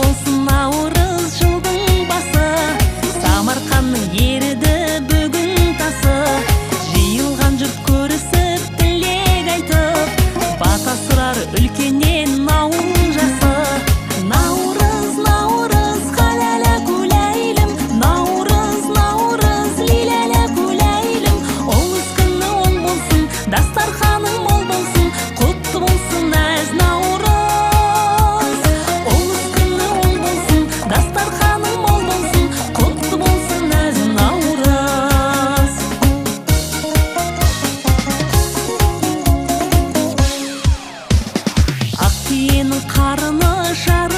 болсын наурыз жылдың басы, Самарқанның еріді бүгін тасы. Жиылған жұрт көрісіп тілек айтып, бата сұрар үлкеннен ауыл жасы. Наурыз, наурыз, халала күләйлім, наурыз, наурыз, лиләлә күләйлім. Оңыз күні оң болсын, дастарханың мол болсын, құтты болсын әз наурыз. Оңыз күні оң болсын, дастарханың мол болсын, құтты болсын әз наурыз. Ақ түйенің қарыны шар